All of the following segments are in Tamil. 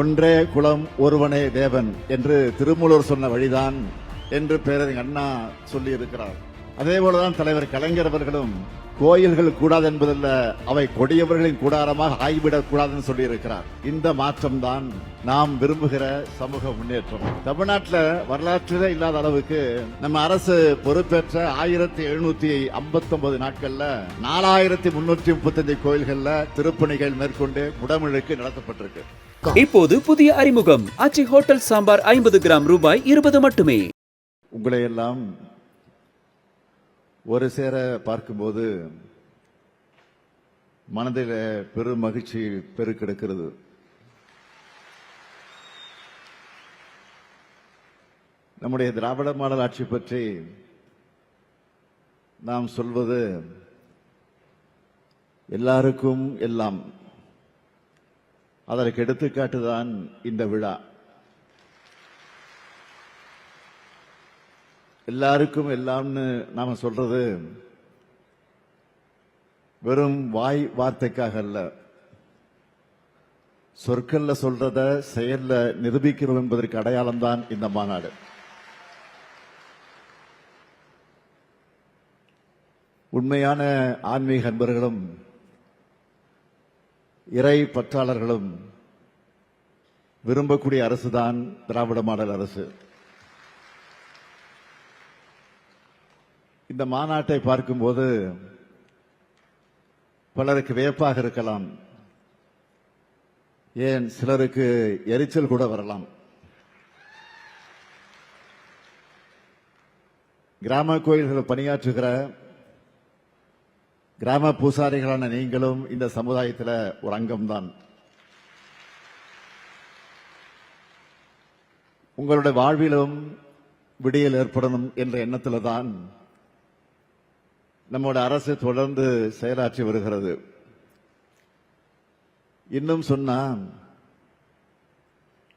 ஒன்றே குலம் ஒருவனே தேவன் என்று திருமூலர் சொன்ன வழிதான் என்று பேரறிஞர் அண்ணா சொல்லி இருக்கிறார். அதே போலதான் தலைவர் கலைஞர் அவர்களும் கோயில்கள் கூடாது என்பதல்ல, அவை கொடியவர்களின் கூடாரமாக ஆகிவிடக் கூடாதுன்னு சொல்லி இருக்கிறார். இந்த மாற்றம் தான் நாம் விரும்புகிற சமூக முன்னேற்றம். தமிழ்நாட்டில் வரலாற்றிலே இல்லாத அளவுக்கு நம்ம அரசு பொறுப்பேற்ற 1759 நாட்கள்ல 4335 கோயில்கள்ல திருப்பணிகள் மேற்கொண்டு முடமுழுக்கு நடத்தப்பட்டிருக்கு. இப்போது புதிய அறிமுகம் ஆச்சி ஹோட்டல் சாம்பார் 50 கிராம் ரூபாய் 20 மட்டுமே. உங்களை எல்லாம் ஒரு சேர பார்க்கும்போது மனதில் பெரும் மகிழ்ச்சி பெருக்கெடுக்கிறது. நம்முடைய திராவிட மாடல் ஆட்சி பற்றி நாம் சொல்வது எல்லாருக்கும் எல்லாம். அதற்கு எடுத்துக்காட்டுதான் இந்த விழா. எல்லாருக்கும் எல்லாம்னு நாம சொல்றது வெறும் வாய் வார்த்தைக்காக அல்ல, சொற்கள்ல சொல்றத செயல்ல நிரூபிக்கிறோம் என்பதற்கு அடையாளம் தான் இந்த மாநாடு. உண்மையான ஆன்மீக அன்பர்களும் இறை பற்றாளர்களும் விரும்பக்கூடிய அரசுதான் திராவிட மாடல் அரசு. இந்த மாநாட்டை பார்க்கும்போது பலருக்கு வியப்பாக இருக்கலாம், ஏன் சிலருக்கு எரிச்சல் கூட வரலாம். கிராம கோயில்கள் பணியாற்றுகிற கிராம பூசாரிகளான நீங்களும் இந்த சமுதாயத்தில் ஒரு அங்கம்தான். உங்களுடைய வாழ்விலும் விடியல் ஏற்படணும் என்ற எண்ணத்தில் தான் நம்முடைய அரசு தொடர்ந்து செயலாற்றி வருகிறது. இன்னும் சொன்னா,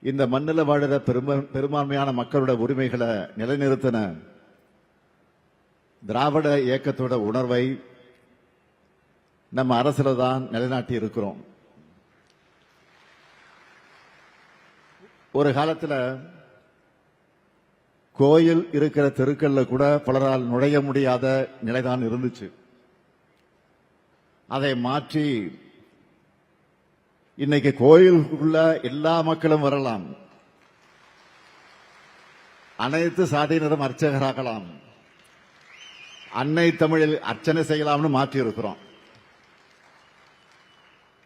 இந்த மண்ணில் வாழுற பெரும்பான்மையான மக்களுடைய உரிமைகளை நிலைநிறுத்தின திராவிட இயக்கத்தோட உணர்வை நம்ம அரசுல தான் நிலைநாட்டி இருக்கிறோம். ஒரு காலத்தில் கோயில் இருக்கிற தெருக்கள்ல கூட பலரால் நுழைய முடியாத நிலைதான் இருந்துச்சு. அதை மாற்றி இன்னைக்கு கோயிலுக்குள்ள எல்லா மக்களும் வரலாம், அனைத்து சாதியினரும் அர்ச்சகராகலாம், அன்னை தமிழில் அர்ச்சனை செய்யலாம்னு மாற்றி இருக்கிறோம்.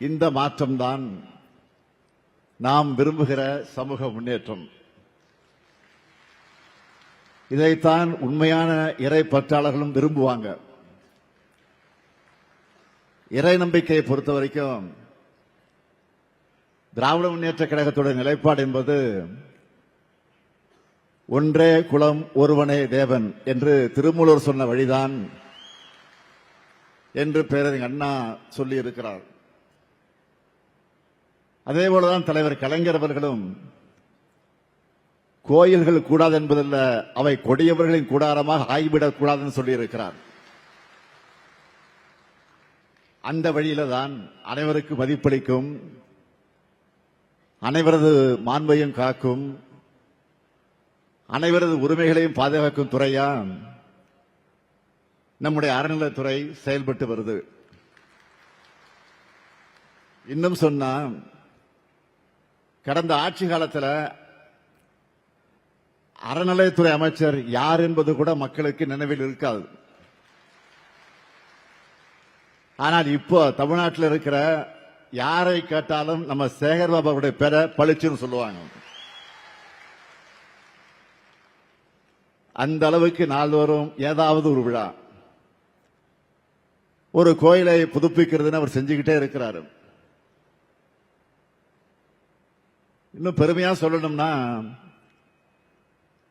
இந்த மாற்றம் தான் நாம் விரும்புகிற சமூக முன்னேற்றம். இதைத்தான் உண்மையான இறை பற்றாளர்களும் விரும்புவாங்க. இறை நம்பிக்கையை பொறுத்த வரைக்கும் திராவிட முன்னேற்ற கழகத்தோட நிலைப்பாடு என்பது ஒன்றே குலம் ஒருவனே தேவன் என்று திருமூலர் சொன்ன வழிதான் என்று பேரறிஞர் அண்ணா சொல்லி இருக்கிறார். அதே போலதான் தலைவர் கலைஞர் அவர்களும் கோயில்கள் கூடாது என்பதல்ல, அவை கொடியவர்களின் கூடாரமாக ஆகிவிடக் கூடாதுன்னு சொல்லி இருக்கிறார். அந்த வழியில தான் அனைவருக்கு மதிப்பளிக்கும், அனைவரது மாண்பையும் காக்கும், அனைவரது உரிமைகளையும் பாதுகாக்கும் துறையா நம்முடைய அறநிலைத்துறை செயல்பட்டு வருது. இன்னும் சொன்னா, கடந்த ஆட்சி காலத்தில் அறநிலையத்துறை அமைச்சர் யார் என்பது கூட மக்களுக்கு நினைவில் இருக்காது. ஆனால் இப்போ தமிழ்நாட்டில் இருக்கிற யாரை கேட்டாலும் நம்ம சேகர் பாபாவுடைய பேரை பளிச்சுன்னு சொல்லுவாங்க. அந்த அளவுக்கு நாள்தோறும் ஏதாவது ஒரு விழா, ஒரு கோயிலை புதுப்பிக்கிறதுன்னு அவர் செஞ்சுக்கிட்டே இருக்கிறாரு. இன்னும் பெருமையா சொல்லணும்னா,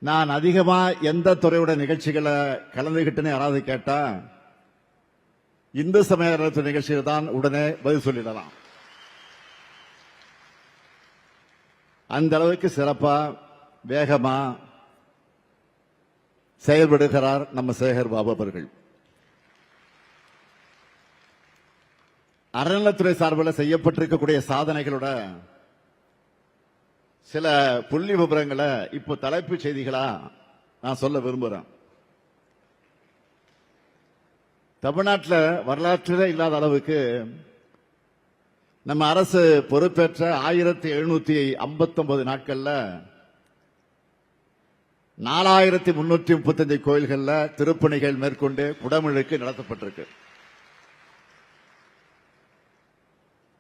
நான் அதிகமா எந்த துறையோட நிகழ்ச்சிகளை கலந்துகிட்டேன்னு யாராவது கேட்டா இந்து சமய அறநிலையத்துறை நிகழ்ச்சியில் தான் உடனே பதில் சொல்லிடலாம். அந்த அளவுக்கு சிறப்பா வேகமா செயல்படுகிறார் நம்ம சேகர் பாபு அவர்கள். அறநிலையத்துறை சார்பில் செய்யப்பட்டிருக்கக்கூடிய சாதனைகளோட சில புள்ளி விவரங்களை இப்போ தலைப்புச் செய்திகளா நான் சொல்ல விரும்புறேன். தமிழ்நாட்டில் வரலாற்றிலே இல்லாத அளவுக்கு நம்ம அரசு பொறுப்பேற்ற 1759 நாட்கள்ல 4335 கோயில்கள்ல திருப்பணிகள் மேற்கொண்டு குடமுழுக்கு நடத்தப்பட்டிருக்கு.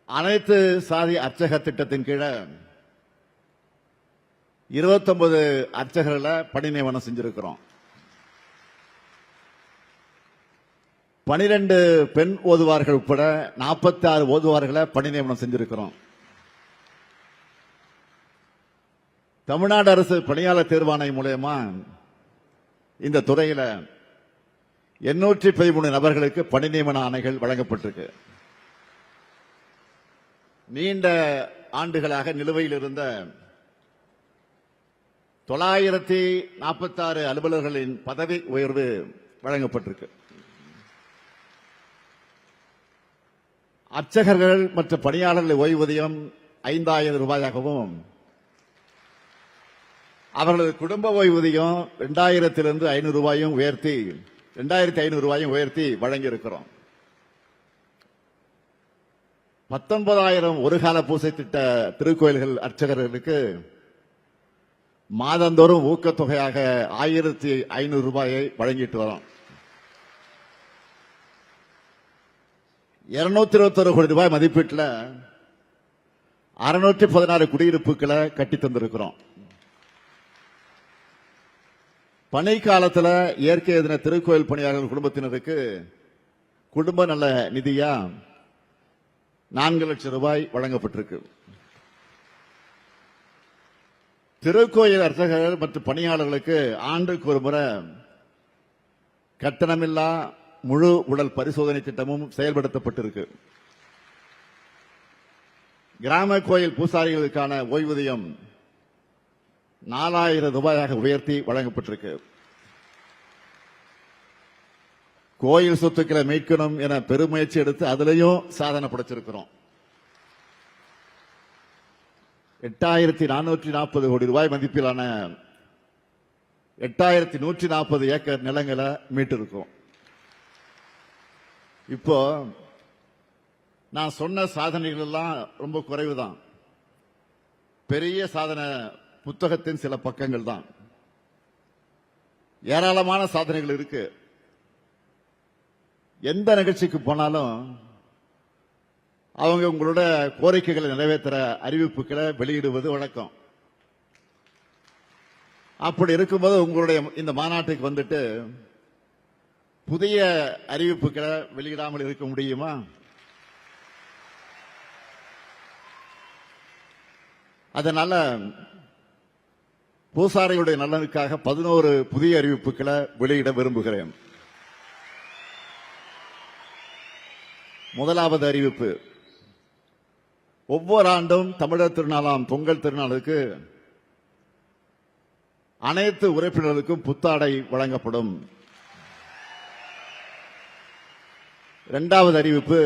அனைத்து சாதி அர்ச்சக திட்டத்தின் கீழே 29 அர்ச்சகர்களை பணி நியமனம் செஞ்சிருக்கிறோம். 12 பெண் ஓதுவார்கள் உட்பட 46 ஓதுவார்களை பணி நியமனம் செஞ்சிருக்கிறோம். தமிழ்நாடு அரசு பணியாளர் தேர்வாணையம் மூலமா இந்த துறையில 813 நபர்களுக்கு பணி நியமன ஆணைகள் வழங்கப்பட்டிருக்கு. நீண்ட ஆண்டுகளாக நிலுவையில் இருந்த 946 அலுவலர்களின் பதவி உயர்வு வழங்கப்பட்டிருக்கு. அர்ச்சகர்கள் மற்றும் பணியாளர்கள் ஓய்வூதியம் 5000 ரூபாயாகவும் அவர்களது குடும்ப ஓய்வூதியம் 2000 500 ரூபாயும் உயர்த்தி 2500 ரூபாயும் உயர்த்தி வழங்கியிருக்கிறோம். 19000 ஒரு கால பூசை திட்ட திருக்கோயில்கள் அர்ச்சகர்களுக்கு மாதந்தோறும் ஊக்கத்தொகையாக 1500 ரூபாயை வழங்கிட்டு வரோம். 221 கோடி ரூபாய் மதிப்பீட்டில் 616 குடியிருப்புகளை கட்டி தந்திருக்கிறோம். பணி காலத்தில் இயற்கை எதிர திருக்கோயில் பணியாளர்கள் குடும்பத்தினருக்கு குடும்ப நல நிதியா 4 லட்சம் ரூபாய் வழங்கப்பட்டிருக்கு. திருக்கோயில் அர்ச்சகர்கள் மற்றும் பணியாளர்களுக்கு ஆண்டுக்கு ஒரு முறை கட்டணமில்லா முழு உடல் பரிசோதனை திட்டமும் செயல்படுத்தப்பட்டிருக்கு. கிராம கோயில் பூசாரிகளுக்கான ஓய்வூதியம் 4000 ரூபாயாக உயர்த்தி வழங்கப்பட்டிருக்கு. கோயில் சொத்துக்களை மீட்கணும் என பெருமுயற்சி எடுத்து அதிலையும் சாதனை படைச்சிருக்கிறோம். 8440 கோடி ரூபாய் மதிப்பிலான 8140 ஏக்கர் நிலங்களை மீட்டிருக்கோம். இப்போ நான் சொன்ன சாதனைகள் எல்லாம் ரொம்ப குறைவுதான். பெரிய சாதனை புத்தகத்தின் சில பக்கங்கள் தான். ஏராளமான சாதனைகள் இருக்கு. எந்த நிகழ்ச்சிக்கு போனாலும் அவங்க உங்களோட கோரிக்கைகளை நிறைவேற்ற அறிவிப்புகளை வெளியிடுவது வழக்கம். அப்படி இருக்கும்போது உங்களுடைய இந்த மாநாட்டுக்கு வந்துட்டு புதிய அறிவிப்புகளை வெளியிடாமல் இருக்க முடியுமா? அதனால பூசாரிகளுடைய நலனுக்காக 11 புதிய அறிவிப்புகளை வெளியிட விரும்புகிறேன். முதலாவது அறிவிப்பு, ஒவ்வொரு ஆண்டும் தமிழர் திருநாளாம் பொங்கல் திருநாளுக்கு அனைத்து உறுப்பினர்களுக்கும் புத்தாடை வழங்கப்படும். இரண்டாவது அறிவிப்பு,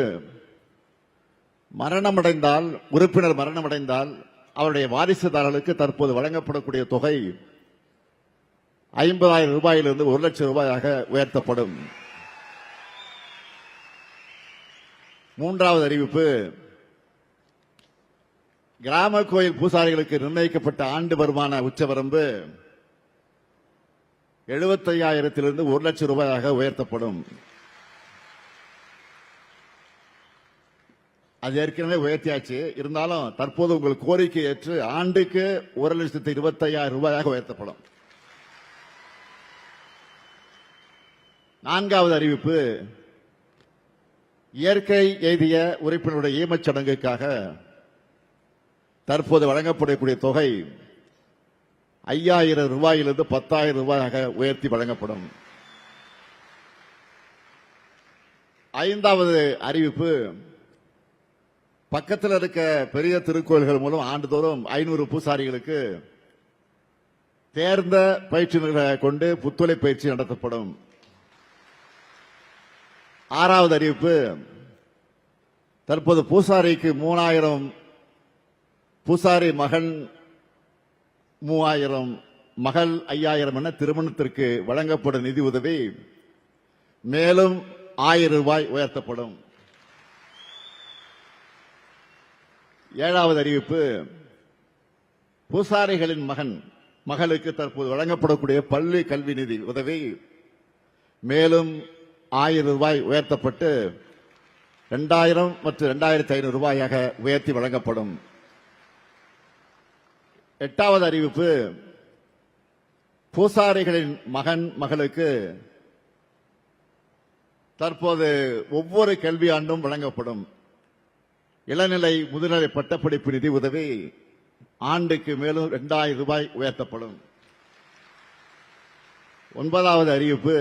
உறுப்பினர் மரணமடைந்தால் அவருடைய வாரிசுதாரர்களுக்கு தற்போது வழங்கப்படக்கூடிய தொகை 50,000 ரூபாயிலிருந்து 1 லட்சம் ரூபாயாக உயர்த்தப்படும். மூன்றாவது அறிவிப்பு, கிராம கோயில் பூசாரிகளுக்கு நிர்ணயிக்கப்பட்ட ஆண்டு வருமான உச்சவரம்பு 75,000 1 லட்சம் ரூபாயாக உயர்த்தப்படும். அது ஏற்கனவே உயர்த்தியாச்சு. இருந்தாலும் தற்போது உங்கள் கோரிக்கை ஏற்று ஆண்டுக்கு 1,25,000 ரூபாயாக உயர்த்தப்படும். நான்காவது அறிவிப்பு, இயற்கை எய்திய உறுப்பினருடைய ஈமச் சடங்குக்காக தற்போது வழங்கப்படக்கூடிய தொகை 5,000 ரூபாயிலிருந்து 10,000 ரூபாயாக உயர்த்தி வழங்கப்படும். ஐந்தாவது அறிவிப்பு, பக்கத்தில் இருக்க பெரிய திருக்கோயில்கள் மூலம் ஆண்டுதோறும் 500 பூசாரிகளுக்கு தேர்ந்த பயிற்சியினர்களை கொண்டு புத்துழை பயிற்சி நடத்தப்படும். ஆறாவது அறிவிப்பு, தற்போது பூசாரிக்கு 3000 பூசாரி மகன் 3000 மகள் 5000 என திருமணத்திற்கு வழங்கப்படும் நிதி உதவி மேலும் 1000 ரூபாய் உயர்த்தப்படும். 7வது அறிவிப்பு, பூசாரிகளின் மகளுக்கு தற்போது வழங்கப்படக்கூடிய பள்ளி கல்வி நிதி உதவி மேலும் 1000 ரூபாய் உயர்த்தப்பட்டு 2000 மற்றும் 2500 ரூபாயாக உயர்த்தி வழங்கப்படும். 8வது அறிவிப்பு, பூசாரிகளின் மகளுக்கு தற்போது ஒவ்வொரு கல்வியாண்டும் வழங்கப்படும் இளநிலை முதுநிலை பட்டப்படிப்பு நிதி உதவி ஆண்டுக்கு மேலும் 2000 ரூபாய் உயர்த்தப்படும். 9வது அறிவிப்பு,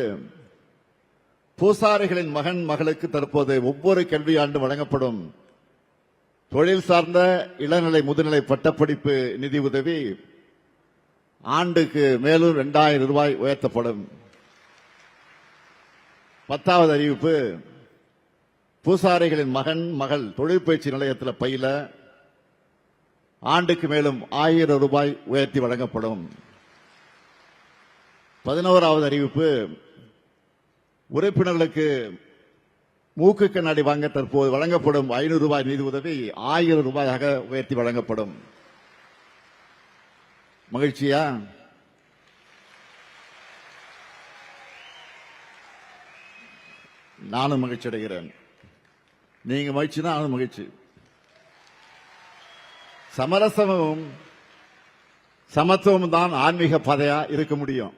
பூசாரிகளின் மகளுக்கு தற்போது ஒவ்வொரு கல்வியாண்டும் வழங்கப்படும் தொழில் சார்ந்த இளநிலை முதுநிலை பட்டப்படிப்பு நிதி உதவி ஆண்டுக்கு மேலும் 2000 ரூபாய் உயர்த்தப்படும். 10வது அறிவிப்பு, பூசாரிகளின் மகள் தொழிற்பயிற்சி நிலையத்தில் பயில ஆண்டுக்கு மேலும் 1000 ரூபாய் உயர்த்தி வழங்கப்படும். 11வது அறிவிப்பு, உறுப்பினர்களுக்கு மூக்கு கண்ணாடி வாங்க தற்போது வழங்கப்படும் 500 ரூபாய் நிதி உதவி 1000 ரூபாயாக உயர்த்தி வழங்கப்படும். மகிழ்ச்சியா? நானும் மகிழ்ச்சி அடைகிறேன். நீங்க மகிழ்ச்சினா நானும் மகிழ்ச்சி. சமரசமும் சமத்துவம் தான் ஆன்மீக பாதையா இருக்க முடியும்.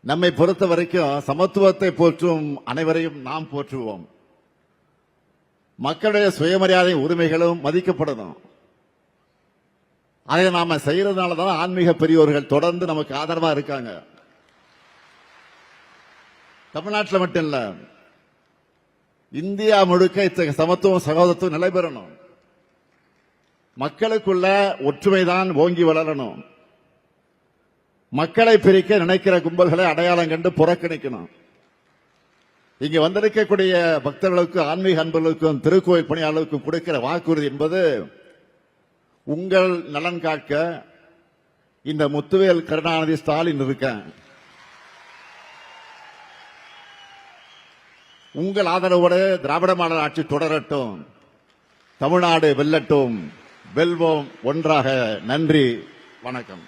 நம்மை பொறுத்த வரைக்கும் சமத்துவத்தை போற்றும் அனைவரையும் நாம் போற்றுவோம். மக்களுடைய சுயமரியாதை உரிமைகளும் மதிக்கப்படணும். அதை நாம செய்யறதுனால தான் ஆன்மீக பெரியோர்கள் தொடர்ந்து நமக்கு ஆதரவா இருக்காங்க. தமிழ்நாட்டில் மட்டும் இல்ல, இந்தியா முழுக்க இத்தகைய சமத்துவம் சகோதரத்துவம் நிலை பெறணும். மக்களுக்குள்ள ஒற்றுமைதான் ஓங்கி வளரணும். மக்களை பிரிக்க நினைக்கிற கும்பல்களை அடையாளம் கண்டு புறக்கணிக்கணும். இங்க வந்திருக்கக்கூடிய பக்தர்களுக்கும் ஆன்மீக அன்பர்களுக்கும் திருக்கோயில் பணியாளர்களுக்கும் கொடுக்கிற வாக்குறுதி என்பது உங்கள் நலன் காக்க இந்த முத்துவேல் கருணாநிதி ஸ்டாலின் இருக்க உங்கள் ஆதரவோடு திராவிட மாடல் ஆட்சி தொடரட்டும். தமிழ்நாடு வெல்லட்டும். வெல்வோம் ஒன்றாக. நன்றி, வணக்கம்.